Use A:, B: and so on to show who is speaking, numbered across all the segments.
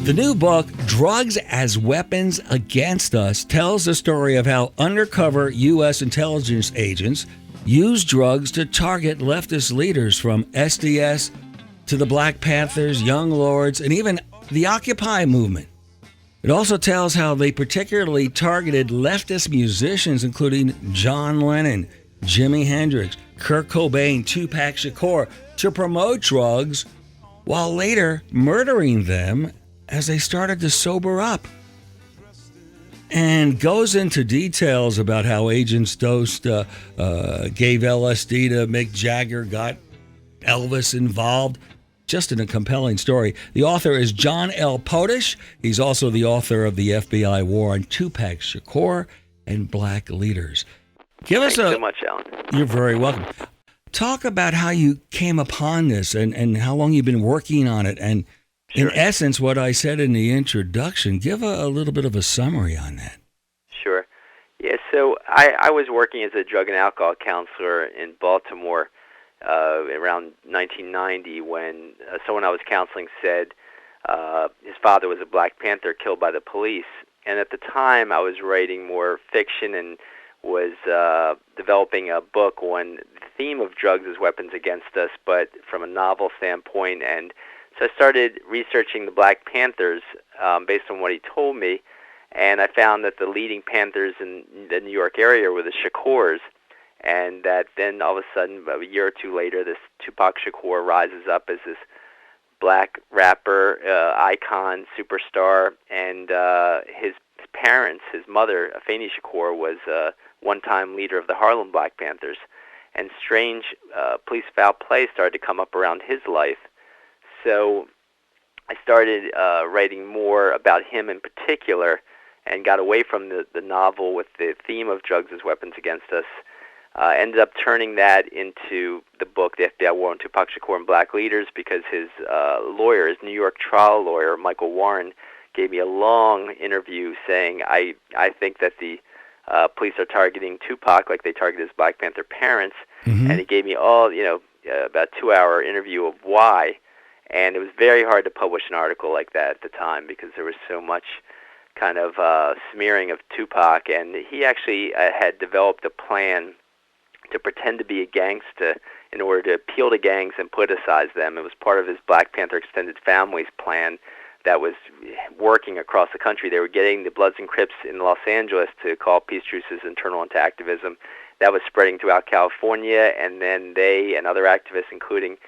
A: The new book, Drugs as Weapons Against Us, tells the story of how undercover U.S. intelligence agents use drugs to target leftist leaders from SDS to the Black Panthers, Young Lords, and even the Occupy movement. It also tells how they particularly targeted leftist musicians, including John Lennon, Jimi Hendrix, Kurt Cobain, Tupac Shakur, to promote drugs while later murdering them as they started to sober up. And goes into details about how agents dosed, gave LSD to Mick Jagger, got Elvis involved. Just in a compelling story. The author is John L. Potash. He's also the author of the FBI War on Tupac Shakur and Black Leaders.
B: Thanks so much, Allan.
A: You're very welcome. Talk about how you came upon this and how long you've been working on it. And
B: Sure.
A: in essence, what I said in the introduction, give a little bit of a summary on that.
B: Sure. Yeah, so I was working as a drug and alcohol counselor in Baltimore around 1990 when someone I was counseling said his father was a Black Panther killed by the police. And at the time, I was writing more fiction and was developing a book on the theme of drugs as weapons against us, but from a novel standpoint. And so I started researching the Black Panthers based on what he told me, and I found that the leading Panthers in the New York area were the Shakurs, and that then all of a sudden, a year or two later, this Tupac Shakur rises up as this black rapper, icon, superstar, and his parents, his mother, Afeni Shakur, was a one-time leader of the Harlem Black Panthers, and strange police foul play started to come up around his life. So I started writing more about him in particular and got away from the novel with the theme of drugs as weapons against us. Ended up turning that into the book, The FBI War on Tupac Shakur and Black Leaders, because his lawyer, his New York trial lawyer, Michael Warren, gave me a long interview saying, I think that the police are targeting Tupac like they targeted his Black Panther parents, and he gave me about a 2-hour interview of why. And it was very hard to publish an article like that at the time because there was so much kind of smearing of Tupac. And he actually had developed a plan to pretend to be a gangster in order to appeal to gangs and politicize them. It was part of his Black Panther Extended Families plan that was working across the country. They were getting the Bloods and Crips in Los Angeles to call peace truces and turn on to activism. That was spreading throughout California, and then they and other activists, including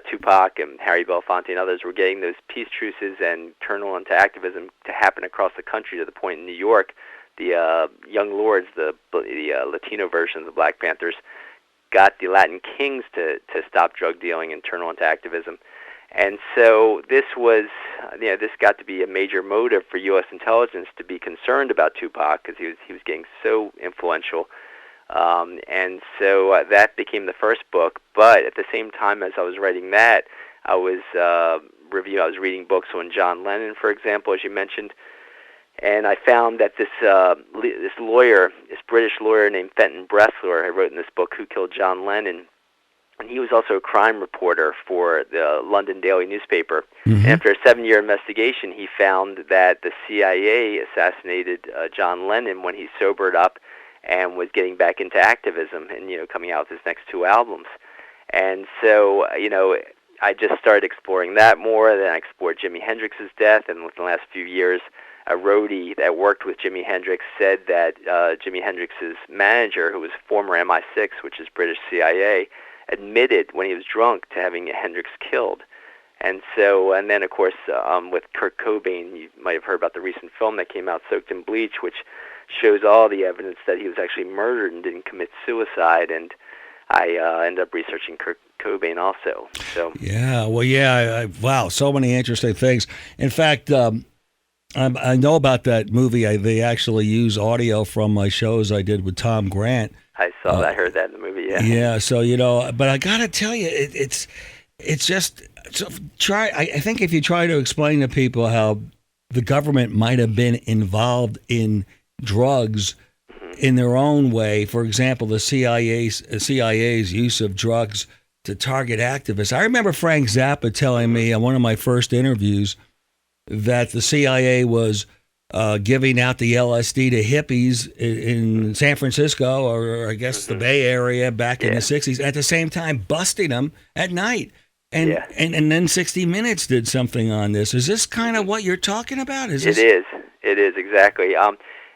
B: Tupac and Harry Belafonte and others, were getting those peace truces and turn on to activism to happen across the country, to the point in New York, the Young Lords, the Latino version of the Black Panthers, got the Latin Kings to stop drug dealing and turn on to activism. And so this was, this got to be a major motive for U.S. intelligence to be concerned about Tupac because he was getting so influential. And so that became the first book. But at the same time as I was writing that, I was reading books on John Lennon, for example, as you mentioned. And I found that this British lawyer named Fenton Bressler, had wrote in this book, Who Killed John Lennon, and he was also a crime reporter for the London Daily newspaper. And after a 7-year investigation, he found that the CIA assassinated John Lennon when he sobered up and was getting back into activism and, coming out with his next 2 albums. And so, I just started exploring that more. Then I explored Jimi Hendrix's death, and within the last few years, a roadie that worked with Jimi Hendrix said that Jimi Hendrix's manager, who was former MI6, which is British CIA, admitted when he was drunk to having Hendrix killed. And so, and then of course, with Kurt Cobain, you might have heard about the recent film that came out, Soaked in Bleach, which shows all the evidence that he was actually murdered and didn't commit suicide. And I ended up researching Kurt Cobain also. So
A: wow, so many interesting things. In fact, I know about that movie. They actually use audio from my shows I did with Tom Grant.
B: I saw that. I heard that in the movie. Yeah.
A: Yeah. So but I gotta tell you, it's just try. I think if you try to explain to people how the government might have been involved in drugs in their own way. For example, the CIA's use of drugs to target activists. I remember Frank Zappa telling me on one of my first interviews that the CIA was giving out the LSD to hippies in San Francisco, or I guess the Bay Area back in the 60s, at the same time busting them at night. And then 60 Minutes did something on this. Is this kind of what you're talking about? It is,
B: exactly.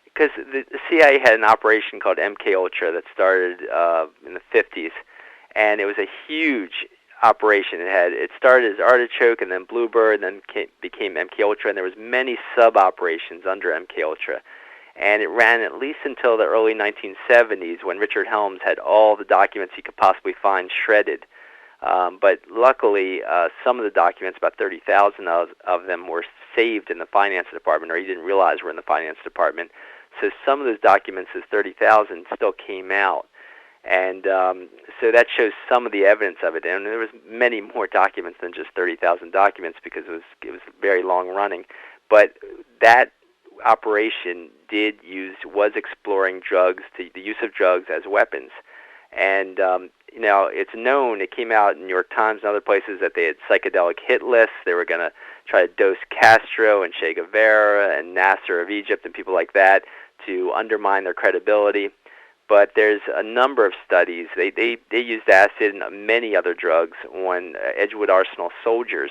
B: Because the CIA had an operation called Mkultra that started in the 50s, and it was a huge operation. It started as Artichoke and then Bluebird, and then became Mkultra, and there was many sub-operations under Mkultra. And it ran at least until the early 1970s, when Richard Helms had all the documents he could possibly find shredded. But luckily, some of the documents, about 30,000 of them, were saved in the finance department, or he didn't realize were in the finance department. So some of those documents, those 30,000, still came out. And so that shows some of the evidence of it. And there was many more documents than just 30,000 documents, because it was very long running. But that operation was exploring drugs, the use of drugs as weapons. And it's known, it came out in New York Times and other places, that they had psychedelic hit lists. They were going to try to dose Castro and Che Guevara and Nasser of Egypt and people like that to undermine their credibility. But there's a number of studies. They used acid and many other drugs on Edgewood Arsenal soldiers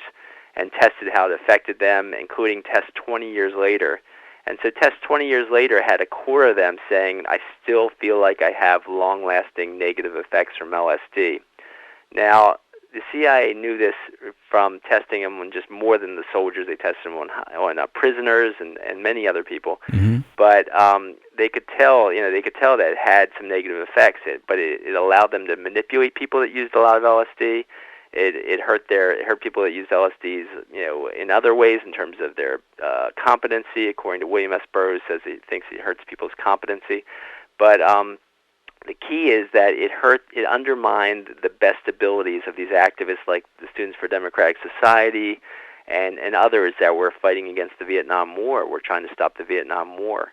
B: and tested how it affected them, including tests 20 years later. And so tests 20 years later had a quarter of them saying, I still feel like I have long-lasting negative effects from LSD. Now, the CIA knew this from testing them on just more than the soldiers. They tested them on prisoners and many other people. Mm-hmm. But they could tell, that it had some negative effects. But it allowed them to manipulate people that used a lot of LSD. It hurt people that used LSDs, in other ways in terms of their competency. According to William S. Burroughs, says he thinks it hurts people's competency. But the key is that it undermined the best abilities of these activists, like the Students for Democratic Society and others that were fighting against the Vietnam War, were trying to stop the Vietnam War.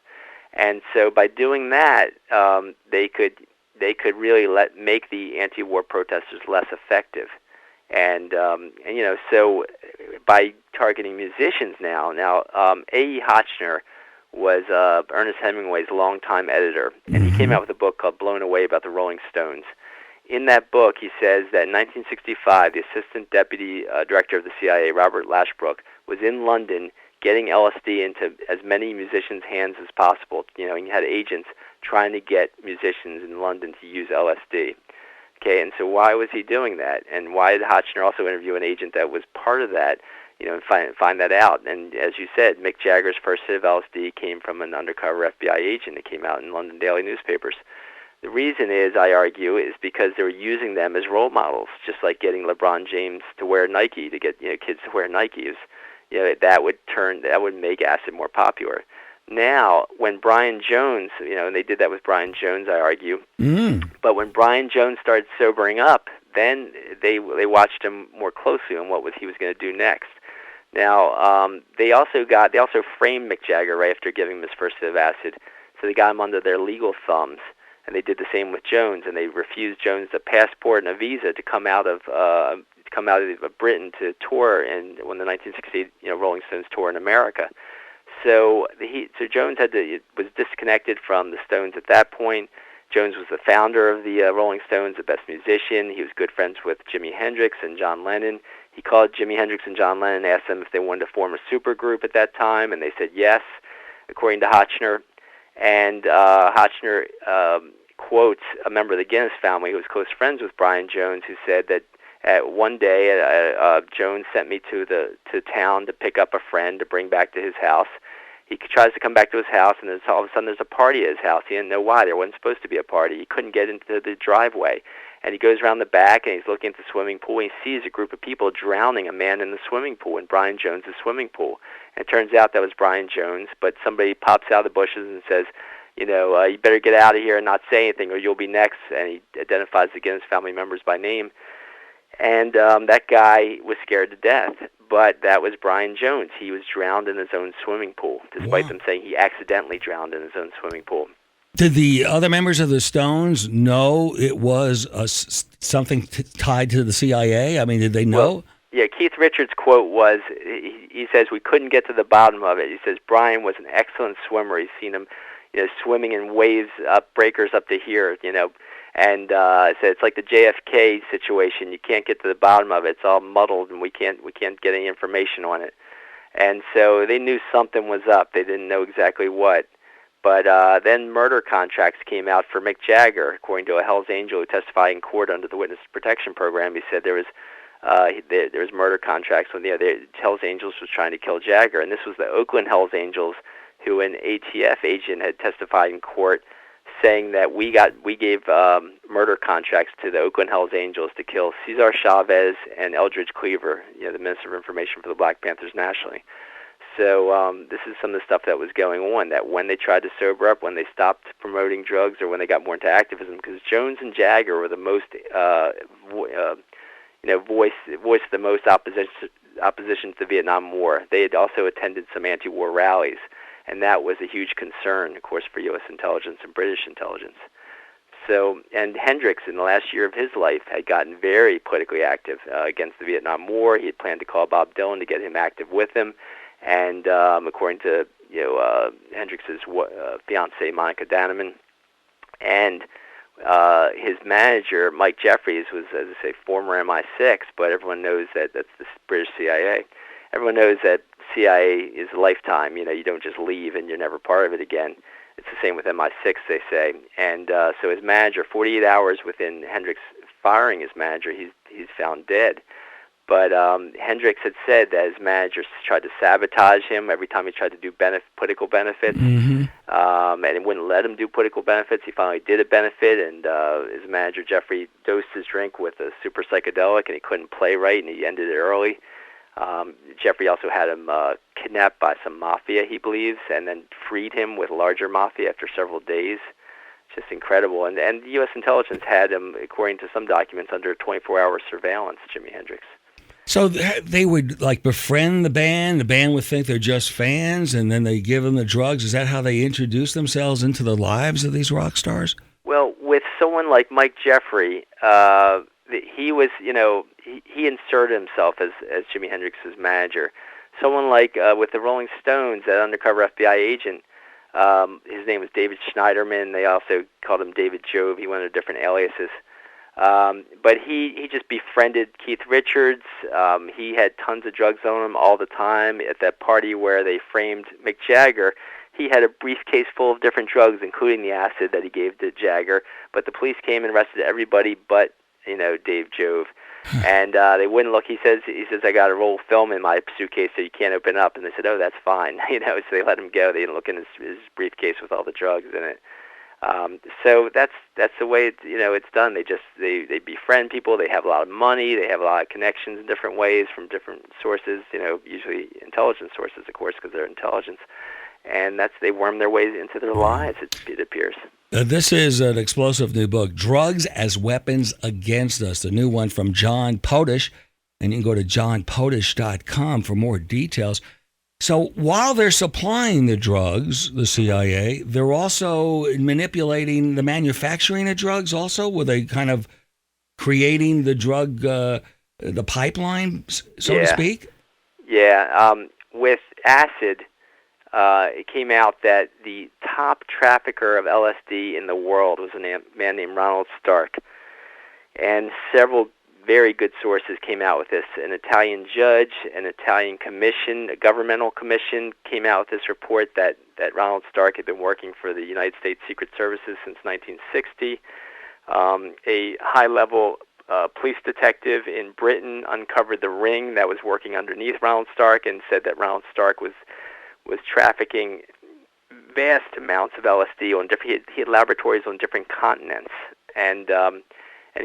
B: And so by doing that, they could really make the anti-war protesters less effective. And so by targeting musicians now, A.E. Hotchner was Ernest Hemingway's longtime editor, and he came out with a book called Blown Away about the Rolling Stones. In that book, he says that in 1965, the assistant deputy director of the CIA, Robert Lashbrook, was in London getting LSD into as many musicians' hands as possible. He had agents trying to get musicians in London to use LSD. Okay, and so why was he doing that? And why did Hotchner also interview an agent that was part of that, and find that out? And as you said, Mick Jagger's first hit of LSD came from an undercover FBI agent that came out in London daily newspapers. The reason is, I argue, is because they were using them as role models, just like getting LeBron James to wear Nike, to get kids to wear Nikes. That would make acid more popular. Now, when Brian Jones, and they did that with Brian Jones, I argue, but when Brian Jones started sobering up, then they watched him more closely on what he was going to do next. Now, they also framed Mick Jagger right after giving him his first hit of acid, so they got him under their legal thumbs, and they did the same with Jones, and they refused Jones a passport and a visa to come out of Britain to tour when the 1968 Rolling Stones tour in America. So Jones was disconnected from the Stones at that point. Jones was the founder of the Rolling Stones, the best musician. He was good friends with Jimi Hendrix and John Lennon. He called Jimi Hendrix and John Lennon and asked them if they wanted to form a supergroup at that time, and they said yes, according to Hotchner. And Hotchner quotes a member of the Guinness family who was close friends with Brian Jones, who said that one day Jones sent me to town to pick up a friend to bring back to his house. He tries to come back to his house, and all of a sudden there's a party at his house. He didn't know why. There wasn't supposed to be a party. He couldn't get into the driveway. And he goes around the back, and he's looking at the swimming pool, and he sees a group of people drowning a man in the swimming pool, in Brian Jones' swimming pool. And it turns out that was Brian Jones, but somebody pops out of the bushes and says, you better get out of here and not say anything, or you'll be next. And he identifies the Guinness family members by name. And that guy was scared to death. But that was Brian Jones. He was drowned in his own swimming pool, despite them saying he accidentally drowned in his own swimming pool.
A: Did the other members of the Stones know it was something tied to the CIA? I mean, did they know?
B: Yeah, Keith Richards' quote was, he says, "We couldn't get to the bottom of it." He says, "Brian was an excellent swimmer. He's seen him, swimming in waves, breakers up to here, And so it's like the JFK situation. You can't get to the bottom of it. It's all muddled, and we can't get any information on it." And so they knew something was up. They didn't know exactly what. But then murder contracts came out for Mick Jagger, according to a Hells Angel who testified in court under the Witness Protection Program. He said there was murder contracts when the Hells Angels was trying to kill Jagger, and this was the Oakland Hells Angels, who an ATF agent had testified in court, saying that we gave murder contracts to the Oakland Hells Angels to kill Cesar Chavez and Eldridge Cleaver, the Minister of Information for the Black Panthers nationally. So this is some of the stuff that was going on, that when they tried to sober up, when they stopped promoting drugs, or when they got more into activism, because Jones and Jagger were the most voiced the most opposition to the Vietnam War. They had also attended some anti-war rallies, and that was a huge concern, of course, for U.S. intelligence and British intelligence. So, and Hendrix, in the last year of his life, had gotten very politically active against the Vietnam War. He had planned to call Bob Dylan to get him active with him, and according to Hendrix's fiancée, Monica Danneman, and his manager, Mike Jeffries, was, as I say, former MI6, but everyone knows that that's the British CIA. Everyone knows that CIA is a lifetime. You don't just leave and you're never part of it again. It's the same with MI6, they say. And so his manager, 48 hours within Hendrix firing his manager, he's found dead. But Hendrix had said that his manager tried to sabotage him every time he tried to do political benefits, and it wouldn't let him do political benefits. He finally did a benefit, and his manager, Jeffrey, dosed his drink with a super psychedelic, and he couldn't play right, and he ended it early. Jeffrey also had him kidnapped by some mafia, he believes, and then freed him with larger mafia after several days. Just incredible. And the U.S. intelligence had him, according to some documents, under 24-hour surveillance, Jimi Hendrix.
A: So they would befriend the band would think they're just fans, and then they give them the drugs. Is that how they introduce themselves into the lives of these rock stars?
B: Well, with someone like Mike Jeffrey, he was, he inserted himself as Jimi Hendrix's manager. Someone like with the Rolling Stones, that undercover FBI agent, his name was David Schneiderman. They also called him David Jove. He went under different aliases. But he just befriended Keith Richards. He had tons of drugs on him all the time. At that party where they framed Mick Jagger, he had a briefcase full of different drugs, including the acid that he gave to Jagger. But the police came and arrested everybody but, Dave Jove. And they wouldn't look. He says, "I got a roll of film in my suitcase, so you can't open up." And they said, "Oh, that's fine." So they let him go. They didn't look in his briefcase with all the drugs in it. So that's the way it's done. They befriend people. They have a lot of money. They have a lot of connections in different ways from different sources. Usually intelligence sources, of course, because they're intelligence. And they worm their way into their lives. It appears.
A: This is an explosive new book, Drugs as Weapons Against Us, the new one from John Potash, and you can go to johnpotash.com for more details. So while they're supplying the drugs, the CIA, they're also manipulating the manufacturing of drugs also? Were they kind of creating the drug, the pipeline, so to speak?
B: Yeah. With acid, it came out that the top trafficker of LSD in the world was a man named Ronald Stark. And several very good sources came out with this. An Italian judge, an Italian commission, a governmental commission came out with this report that Ronald Stark had been working for the United States Secret Services since 1960. A high-level police detective in Britain uncovered the ring that was working underneath Ronald Stark and said that Ronald Stark was trafficking vast amounts of LSD on different. He had laboratories on different continents, and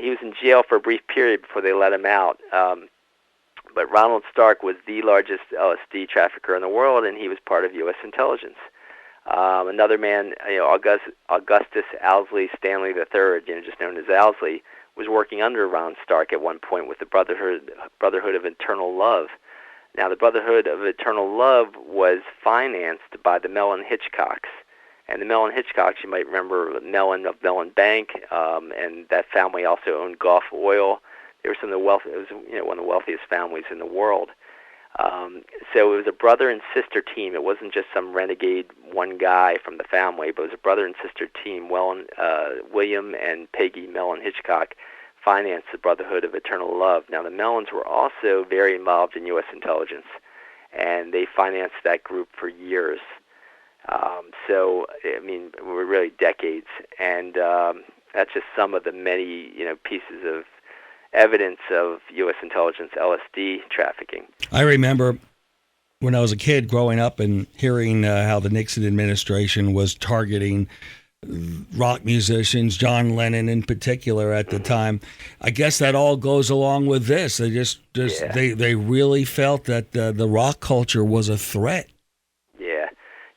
B: he was in jail for a brief period before they let him out. But Ronald Stark was the largest LSD trafficker in the world, and he was part of U.S. intelligence. Another man, Augustus Owsley Stanley III, just known as Owsley, was working under Ronald Stark at one point with the Brotherhood of Eternal Love. Now, the Brotherhood of Eternal Love was financed by the Mellon Hitchcocks. And the Mellon Hitchcocks, you might remember Mellon of Mellon Bank, and that family also owned Gulf Oil. they were some of the wealth. It was one of the wealthiest families in the world. So it was a brother and sister team. It wasn't just some renegade one guy from the family, but it was a brother and sister team. William and Peggy Mellon Hitchcock financed the Brotherhood of Eternal Love. Now, the Mellons were also very involved in U.S. intelligence, and they financed that group for years. We're really decades, and that's just some of the many, pieces of evidence of U.S. intelligence LSD trafficking.
A: I remember when I was a kid growing up and hearing how the Nixon administration was targeting rock musicians, John Lennon in particular at the time. I guess that all goes along with this. They really felt that the rock culture was a threat.
B: Yeah.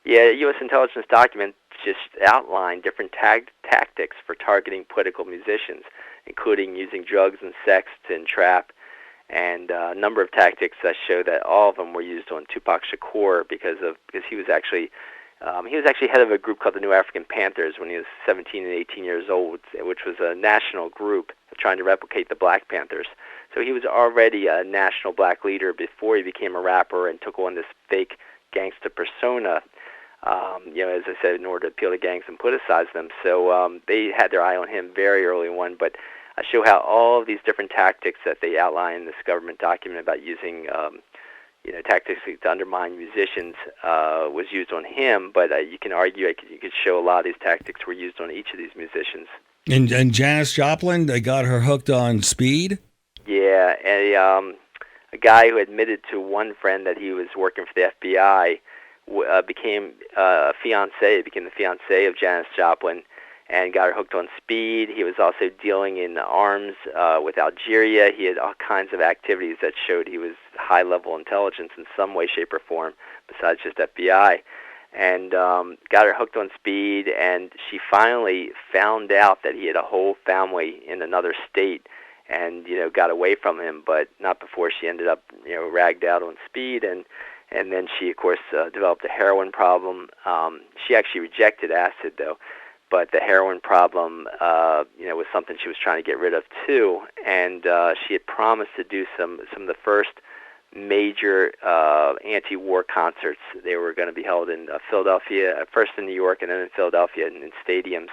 B: U.S. intelligence documents just outline different tactics for targeting political musicians, including using drugs and sex to entrap, and a number of tactics that show that all of them were used on Tupac Shakur because he was actually head of a group called the New African Panthers when he was 17 and 18 years old, which was a national group trying to replicate the Black Panthers. So he was already a national black leader before he became a rapper and took on this fake gangster persona, as I said, in order to appeal to gangs and politicize them. So they had their eye on him very early on, but I show how all of these different tactics that they outline in this government document about using tactics to undermine musicians was used on him, but you can argue, you could show a lot of these tactics were used on each of these musicians.
A: And Janis Joplin, they got her hooked on speed?
B: Yeah, a guy who admitted to one friend that he was working for the FBI became the fiancé of Janis Joplin and got her hooked on speed. He was also dealing in arms with Algeria. He had all kinds of activities that showed he was high-level intelligence in some way, shape, or form, besides just FBI. And got her hooked on speed, and she finally found out that he had a whole family in another state and, got away from him, but not before she ended up, ragged out on speed. And then she, of course, developed a heroin problem. She actually rejected acid, though. But the heroin problem, was something she was trying to get rid of too. And she had promised to do some of the first major anti-war concerts. They were going to be held in Philadelphia, first in New York, and then in Philadelphia in stadiums.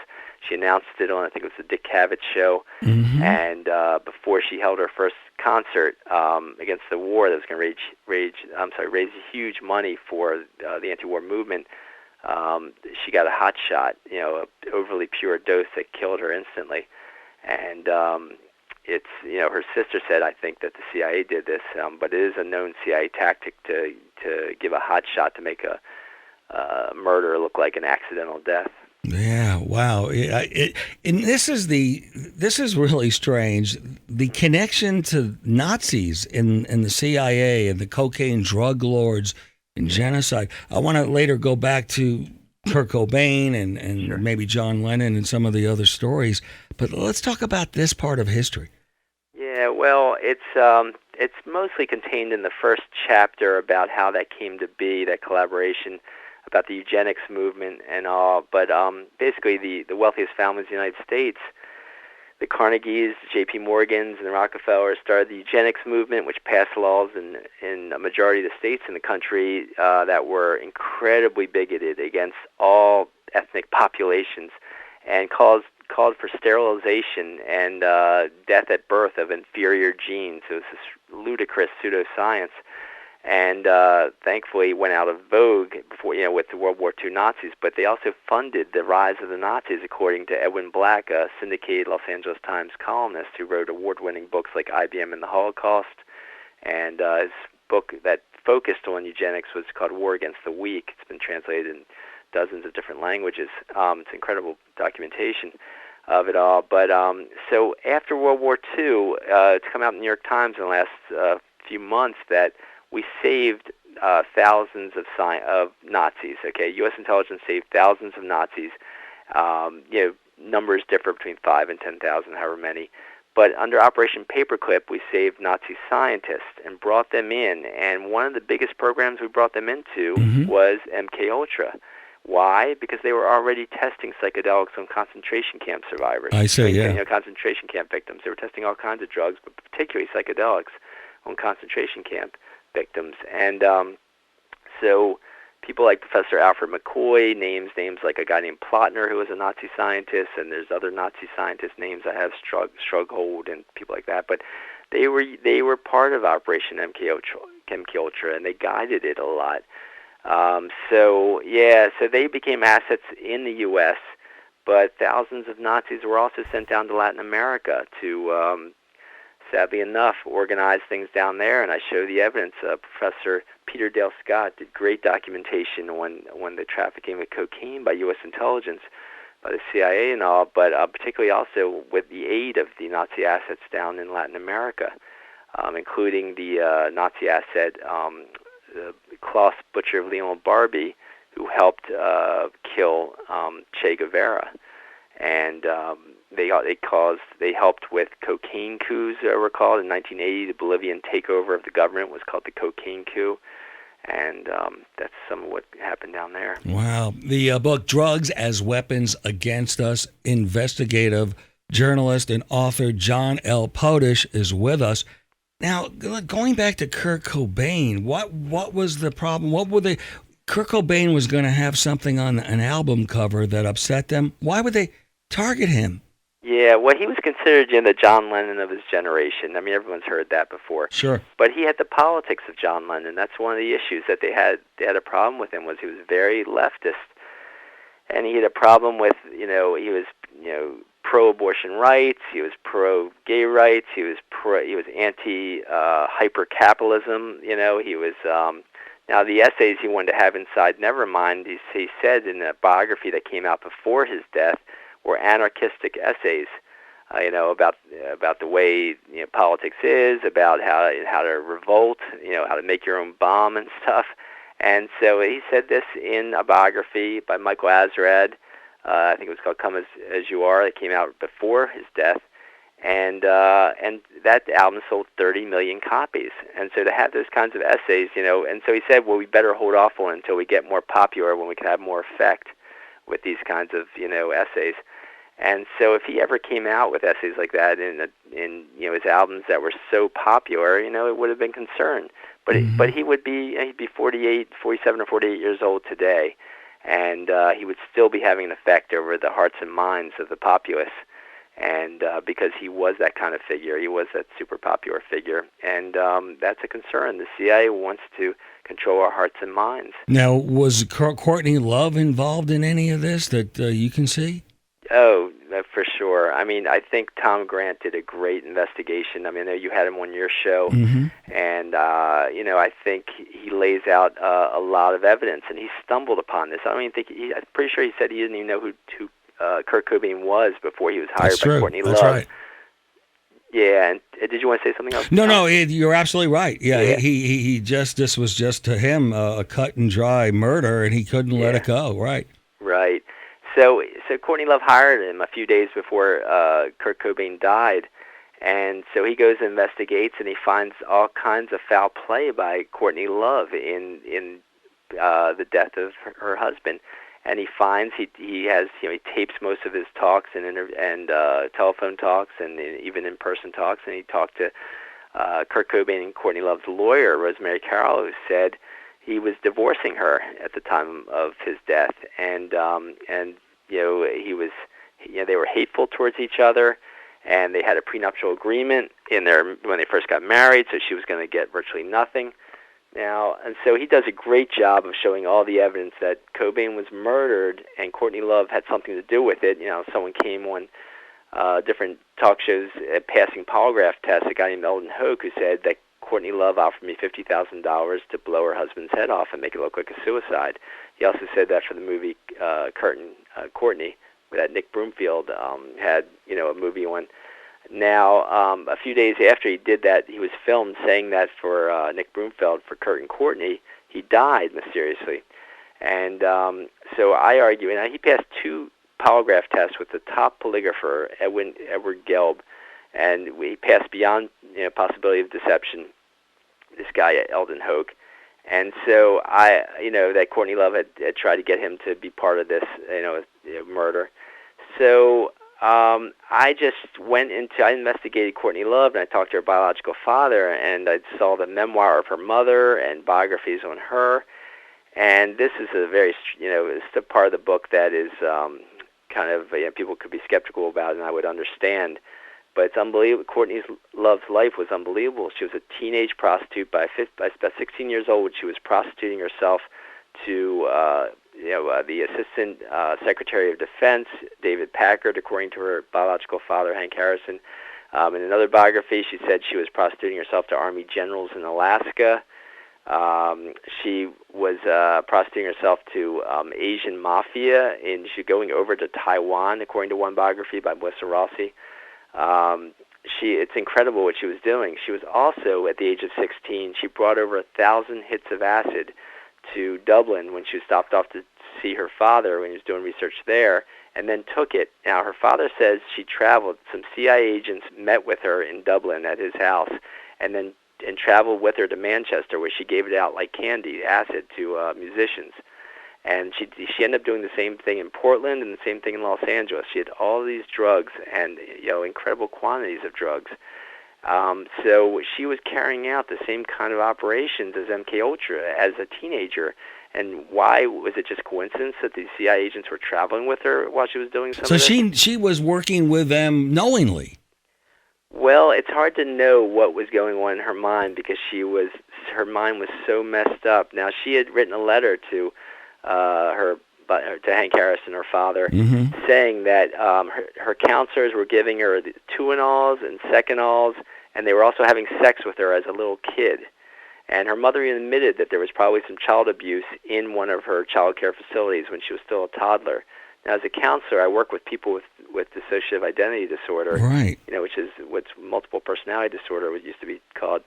B: She announced it on, I think it was the Dick Cavett show. Mm-hmm. And before she held her first concert against the war that was going to raise huge money for the anti-war movement, she got a hot shot, an overly pure dose that killed her instantly. And her sister said, I think, that the CIA did this, but it is a known CIA tactic to give a hot shot to make a murder look like an accidental death.
A: Yeah, wow. And this is really strange. The connection to Nazis in the CIA and the cocaine drug lords and genocide. I want to later go back to Kurt Cobain and
B: Sure.
A: maybe John Lennon and some of the other stories, but let's talk about this part of history.
B: Yeah, well, it's mostly contained in the first chapter about how that came to be, that collaboration, about the eugenics movement and all. But basically, the wealthiest families in the United States, the Carnegies, the J.P. Morgans, and the Rockefellers, started the eugenics movement, which passed laws in a majority of the states in the country that were incredibly bigoted against all ethnic populations, and called for sterilization and death at birth of inferior genes. It was this ludicrous pseudoscience, and thankfully went out of vogue before, with the World War II Nazis. But they also funded the rise of the Nazis, according to Edwin Black, a syndicated Los Angeles Times columnist who wrote award-winning books like IBM and the Holocaust. And his book that focused on eugenics was called War Against the Weak. It's been translated in dozens of different languages. It's incredible documentation of it all. But so after World War II, it's come out in the New York Times in the last few months that we saved thousands of Nazis. Okay, U.S. intelligence saved thousands of Nazis. Numbers differ between 5,000 and 10,000, however many. But under Operation Paperclip, we saved Nazi scientists and brought them in. And one of the biggest programs we brought them into was MKUltra, Why? Because they were already testing psychedelics on concentration camp survivors.
A: I see, yeah.
B: You know, concentration camp victims. They were testing all kinds of drugs, but particularly psychedelics on concentration camp victims. And so people like Professor Alfred McCoy names like a guy named Plotner, who was a Nazi scientist, and there's other Nazi scientist names I have, Strughold and people like that. But they were part of Operation Mkultra, and they guided it a lot. So they became assets in the U.S., but thousands of Nazis were also sent down to Latin America to, sadly enough, organize things down there. And I show the evidence. Professor Peter Dale Scott did great documentation on the trafficking of cocaine by U.S. intelligence, by the CIA and all, but particularly also with the aid of the Nazi assets down in Latin America, including the Nazi asset Klaus Butcher of Leon Barbie, who helped kill Che Guevara, and they helped with cocaine coups that were called in 1980. The Bolivian takeover of the government was called the cocaine coup, and that's some of what happened down there.
A: Wow. The book Drugs as Weapons Against Us, investigative journalist and author John L. Potash is with us. Now, going back to Kurt Cobain, what was the problem? Kurt Cobain was going to have something on an album cover that upset them. Why would they target him?
B: Yeah, well, he was considered the John Lennon of his generation. I mean, everyone's heard that before.
A: Sure.
B: But he had the politics of John Lennon. That's one of the issues that they had. They had a problem with him, was he was very leftist. And he had a problem with, he was, pro-abortion rights, he was pro-gay rights, he was anti-hyper-capitalism, he was, now the essays he wanted to have inside Nevermind, he said in a biography that came out before his death, were anarchistic essays, about the way politics is, about how to revolt, how to make your own bomb and stuff. And so he said this in a biography by Michael Azerrad. I think it was called Come As You Are. It came out before his death, and that album sold 30 million copies. And so to have those kinds of essays, and so he said, well, we better hold off on it until we get more popular, when we can have more effect with these kinds of essays. And so if he ever came out with essays like that in his albums that were so popular, it would have been concerned. But he'd be 47 or 48 years old today. And he would still be having an effect over the hearts and minds of the populace, and because he was that kind of figure, he was that super popular figure, and that's a concern. The CIA wants to control our hearts and minds. Now,
A: was Courtney Love involved in any of this that you can see?
B: Oh, for sure. I mean, I think Tom Grant did a great investigation. I mean, you had him on your show, and I think he lays out a lot of evidence, and he stumbled upon this. I don't even think I'm pretty sure he said he didn't even know who Kurt Cobain was before he was hired by Courtney Love.
A: That's right.
B: Yeah, and did you want to say something else?
A: No, you're absolutely right. Yeah. This was just to him a cut and dry murder, and he couldn't let it go. Right.
B: Right. So Courtney Love hired him a few days before Kurt Cobain died, and so he goes and investigates, and he finds all kinds of foul play by Courtney Love in the death of her husband. And he finds he tapes most of his talks and telephone talks and even in-person talks, and he talked to Kurt Cobain and Courtney Love's lawyer, Rosemary Carroll, who said he was divorcing her at the time of his death, and they were hateful towards each other, and they had a prenuptial agreement when they first got married, so she was going to get virtually nothing. Now, and so he does a great job of showing all the evidence that Cobain was murdered and Courtney Love had something to do with it. Someone came on different talk shows passing polygraph tests, a guy named Eldon Hoke, who said that Courtney Love offered me $50,000 to blow her husband's head off and make it look like a suicide. He also said that for the movie Kurt and Courtney, that Nick Broomfield had, a movie on. Now, a few days after he did that, he was filmed saying that for Nick Broomfield, for Kurt and Courtney, he died mysteriously. And so I argue, and he passed 2 polygraph tests with the top polygrapher, Edward Gelb, and we passed beyond possibility of deception, this guy, Eldon Hoke. And so that Courtney Love had tried to get him to be part of this, murder. So I investigated Courtney Love, and I talked to her biological father, and I saw the memoir of her mother and biographies on her. And this is it's the part of the book that is people could be skeptical about, and I would understand. But it's unbelievable. Courtney Love's life was unbelievable. She was a teenage prostitute. By about 16 years old, she was prostituting herself to the Assistant Secretary of Defense, David Packard, according to her biological father, Hank Harrison. In another biography, she said she was prostituting herself to Army generals in Alaska. She was prostituting herself to Asian mafia, and she's going over to Taiwan, according to one biography by Melissa Rossi. It's incredible what she was doing. She was also, at the age of 16, she brought over 1,000 hits of acid to Dublin when she stopped off to see her father when he was doing research there, and then took it. Now, her father says she traveled. Some CIA agents met with her in Dublin at his house, and traveled with her to Manchester, where she gave it out like candy, acid, to musicians. And she ended up doing the same thing in Portland and the same thing in Los Angeles. She had all these drugs and incredible quantities of drugs. So she was carrying out the same kind of operations as Mkultra as a teenager. And why was it just coincidence that the CIA agents were traveling with her while she was doing some of this?
A: So she was working with them knowingly.
B: Well, it's hard to know what was going on in her mind because her mind was so messed up. Now, she had written a letter to to Hank Harrison, her father, saying that her counselors were giving her the Tuinals and Secanols, and they were also having sex with her as a little kid. And her mother even admitted that there was probably some child abuse in one of her child care facilities when she was still a toddler. Now, as a counselor, I work with people with dissociative identity disorder,
A: right?
B: Which is what's multiple personality disorder, what used to be called.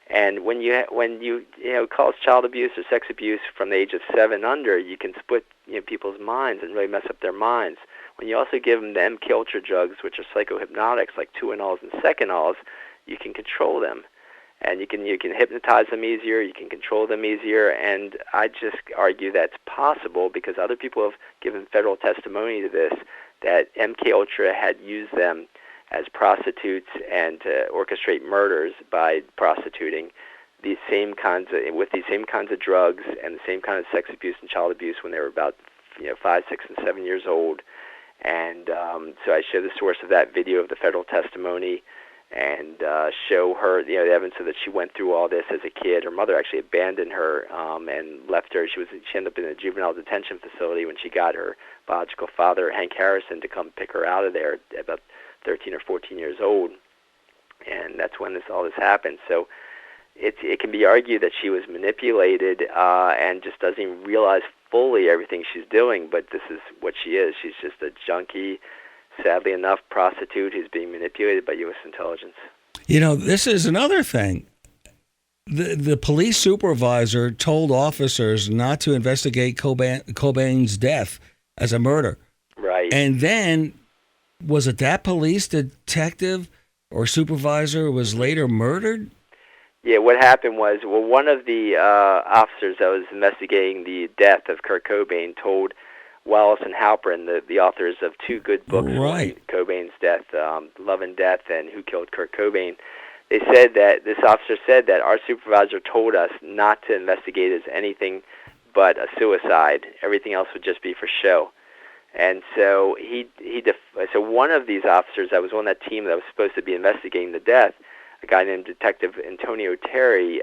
B: And when you cause child abuse or sex abuse from the age of 7 under, you can split people's minds and really mess up their minds. When you also give them the Mkultra drugs, which are psychohypnotics like Tuinals and Secanols, you can control them, and you can hypnotize them easier, you can control them easier. And I just argue that's possible because other people have given federal testimony to this, that Mkultra had used them as prostitutes and to orchestrate murders by prostituting with these same kinds of drugs and the same kind of sex abuse and child abuse when they were about 5, 6, and 7 years old. And so I show the source of that video of the federal testimony and show her the evidence that she went through all this as a kid. Her mother actually abandoned her and left her. She ended up in a juvenile detention facility when she got her biological father, Hank Harrison, to come pick her out of there at about 13 or 14 years old, and that's when all this happened. So it can be argued that she was manipulated and just doesn't even realize fully everything she's doing, but this is what she is. She's just a junkie, sadly enough, prostitute who's being manipulated by U.S. intelligence.
A: This is another thing. The police supervisor told officers not to investigate Cobain's death as a murder.
B: Right.
A: And then, was it that police detective or supervisor was later murdered?
B: Yeah, what happened was, one of the officers that was investigating the death of Kurt Cobain told Wallace and Halperin, the authors of 2 good books on Cobain's death, Love and Death and Who Killed Kurt Cobain. They said that this officer said that our supervisor told us not to investigate as anything but a suicide. Everything else would just be for show. And so so one of these officers that was on that team that was supposed to be investigating the death, a guy named Detective Antonio Terry,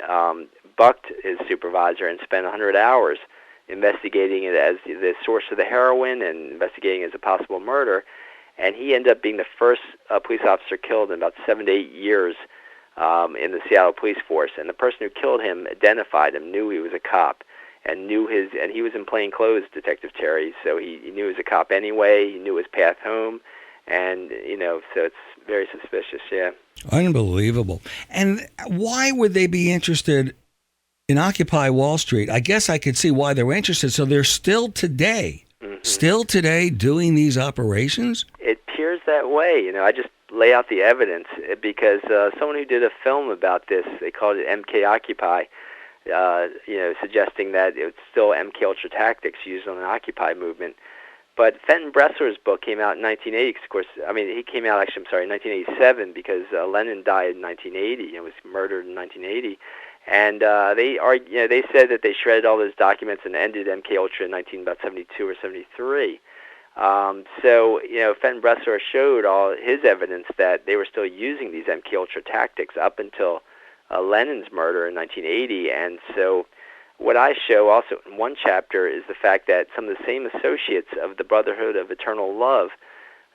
B: bucked his supervisor and spent 100 hours investigating it as the source of the heroin and investigating it as a possible murder. And he ended up being the first police officer killed in about 7 to 8 years in the Seattle police force. And the person who killed him identified him, knew he was a cop, and he was in plain clothes, Detective Terry, so he knew he was a cop anyway. He knew his path home, and so it's very suspicious. Yeah,
A: unbelievable. And why would they be interested in Occupy Wall Street? I guess I could see why they were interested. So they're still today doing these operations.
B: It appears that way. I just lay out the evidence because someone who did a film about this, they called it MK Occupy. suggesting that it's still MKUltra tactics used on the Occupy movement. But Fenton Bressler's book came out in 1980. Of course, he came out in 1987 because Lennon died in 1980 and was murdered in 1980. And they said that they shredded all those documents and ended MKUltra in about 72 or 73. Fenton Bressler showed all his evidence that they were still using these MKUltra tactics up until Lennon's murder in 1980. And so what I show also in one chapter is the fact that some of the same associates of the Brotherhood of Eternal Love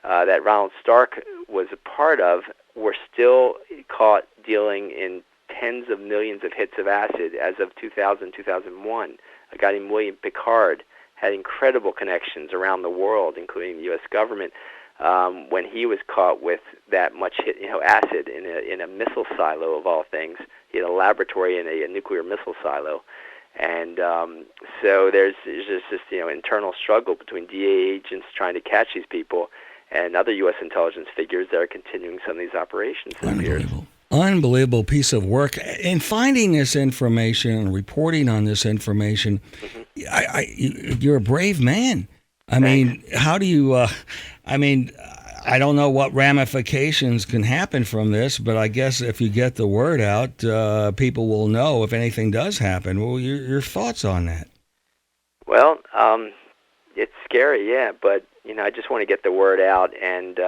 B: that Ronald Stark was a part of were still caught dealing in tens of millions of hits of acid as of 2000, 2001. A guy named William Picard had incredible connections around the world, including the U.S. government, when he was caught with that much acid in a missile silo of all things. He had a laboratory in a nuclear missile silo. And so there's just this internal struggle between DEA agents trying to catch these people and other U.S. intelligence figures that are continuing some of these operations.
A: Unbelievable piece of work. In finding this information and reporting on this information, you're a brave man. How do you, I don't know what ramifications can happen from this, but I guess if you get the word out, people will know if anything does happen. Well, your thoughts on that?
B: Well, it's scary, yeah, but I just want to get the word out and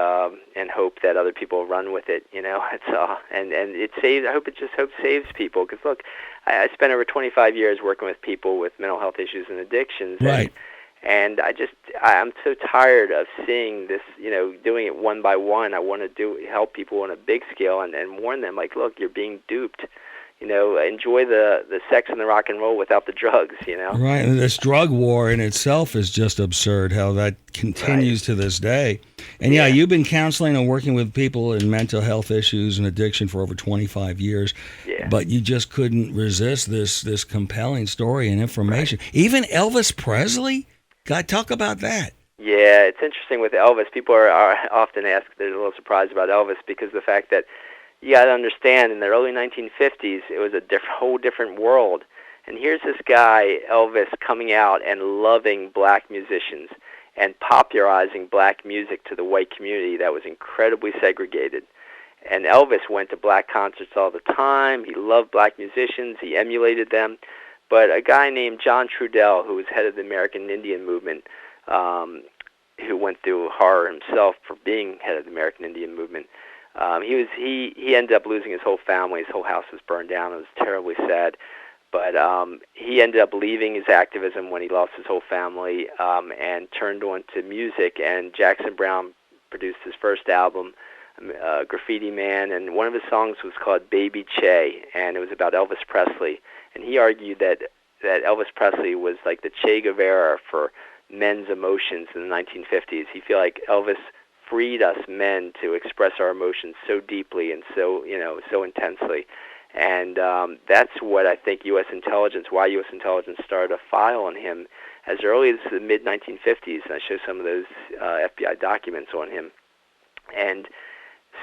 B: hope that other people run with it. It's and it saves. I hope it saves people. Because look, I spent over 25 years working with people with mental health issues and addictions.
A: Right.
B: And I'm so tired of seeing this, doing it one by one. I want to help people on a big scale and warn them, like, look, you're being duped. Enjoy the sex and the rock and roll without the drugs,
A: Right, and this drug war in itself is just absurd, how that continues to this day. And you've been counseling and working with people in mental health issues and addiction for over 25 years, but you just couldn't resist this compelling story and information. Right. Even Elvis Presley? God, talk about that.
B: Yeah, it's interesting with Elvis. People are often asked, they're a little surprised about Elvis because of the fact that you got to understand, in the early 1950s, it was a whole different world. And here's this guy, Elvis, coming out and loving black musicians and popularizing black music to the white community that was incredibly segregated. And Elvis went to black concerts all the time. He loved black musicians. He emulated them. But a guy named John Trudell, who was head of the American Indian movement, who went through horror himself for being head of the American Indian movement, he ended up losing his whole family. His whole house was burned down. It was terribly sad. But he ended up leaving his activism when he lost his whole family and turned on to music. And Jackson Browne produced his first album, Graffiti Man, and one of his songs was called Baby Che, and it was about Elvis Presley. And he argued that Elvis Presley was like the Che Guevara for men's emotions in the 1950s. He felt like Elvis freed us men to express our emotions so deeply and so intensely. And that's what I think why U.S. intelligence started a file on him as early as the mid-1950s. And I show some of those FBI documents on him. And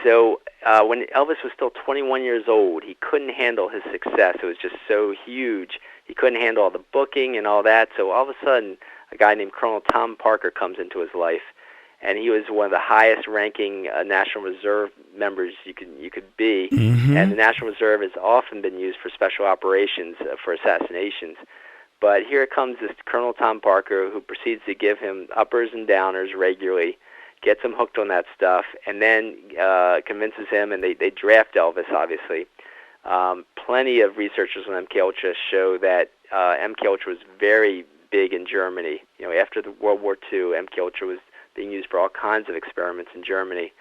B: so when Elvis was still 21 years old, he couldn't handle his success. It was just so huge. He couldn't handle all the booking and all that. So all of a sudden, a guy named Colonel Tom Parker comes into his life. And he was one of the highest-ranking National Reserve members you could be. Mm-hmm. And the National Reserve has often been used for special operations for assassinations. But here comes this Colonel Tom Parker, who proceeds to give him uppers and downers regularly, gets him hooked on that stuff, and then convinces him, and they draft Elvis, obviously. Plenty of researchers on MKUltra show that MKUltra was very big in Germany. After the World War II, MKUltra was being used for all kinds of experiments in Germany.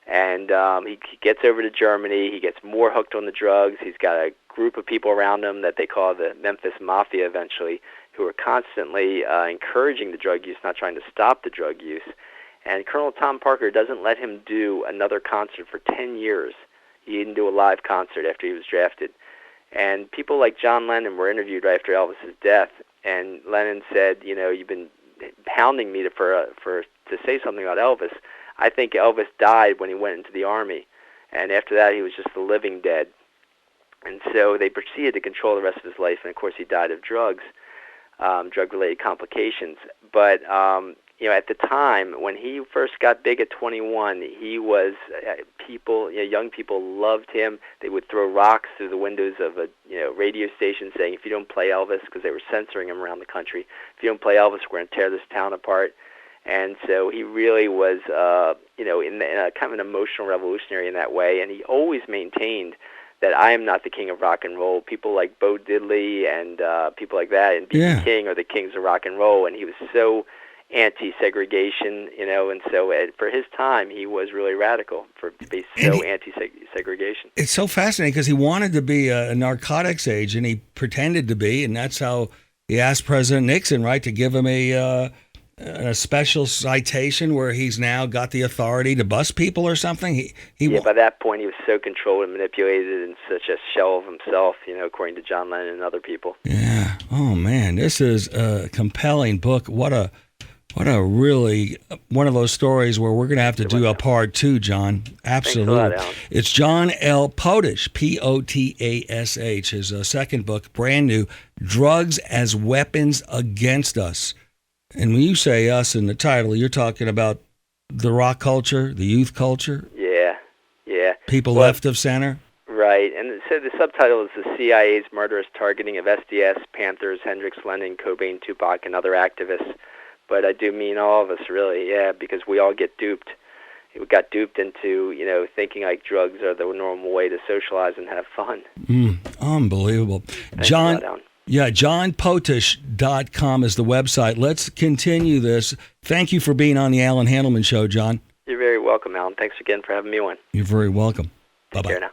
B: And he gets over to Germany. He gets more hooked on the drugs. He's got a group of people around him that they call the Memphis Mafia eventually, who are constantly encouraging the drug use, not trying to stop the drug use. And Colonel Tom Parker doesn't let him do another concert for 10 years. He didn't do a live concert after he was drafted. And people like John Lennon were interviewed right after Elvis's death, and Lennon said, you've been hounding me to say something about Elvis. I think Elvis died when he went into the army, and after that he was just the living dead. And so they proceeded to control the rest of his life, and of course he died of drugs, drug-related complications. But at the time when he first got big at 21, he was young people loved him. They would throw rocks through the windows of a radio station, saying, "If you don't play Elvis," because they were censoring him around the country, "if you don't play Elvis, we're going to tear this town apart." And so he really was, in a kind of an emotional revolutionary in that way, and he always maintained that I am not the king of rock and roll. People like Bo Diddley and people like that and B.B. King are the kings of rock and roll, and he was so anti-segregation, and so for his time, he was really radical for being so anti-segregation.
A: It's so fascinating because he wanted to be a narcotics agent. He pretended to be, and that's how he asked President Nixon, right, to give him a special citation where he's now got the authority to bust people or something.
B: By that point, he was so controlled and manipulated and such a shell of himself, according to John Lennon and other people.
A: Yeah. Oh, man, this is a compelling book. What a really one of those stories where we're going to have to do a part 2, John. Absolutely.
B: Thanks a lot, Allan.
A: It's John L. Potash, Potash, his second book, brand new, Drugs as Weapons Against Us. And when you say us in the title, you're talking about the rock culture, the youth culture?
B: Yeah.
A: People left of center?
B: Right. And so the subtitle is The CIA's Murderous Targeting of SDS, Panthers, Hendrix, Lennon, Cobain, Tupac, and Other Activists. But I do mean all of us, really, because we all get duped. We got duped into, thinking like drugs are the normal way to socialize and have fun.
A: Unbelievable.
B: Thanks a lot, Allan.
A: JohnPotash.com is the website. Let's continue this. Thank you for being on the Allan Handelman Show, John.
B: You're very welcome, Allan. Thanks again for having me on.
A: You're very welcome. Bye-bye.
B: Take care now.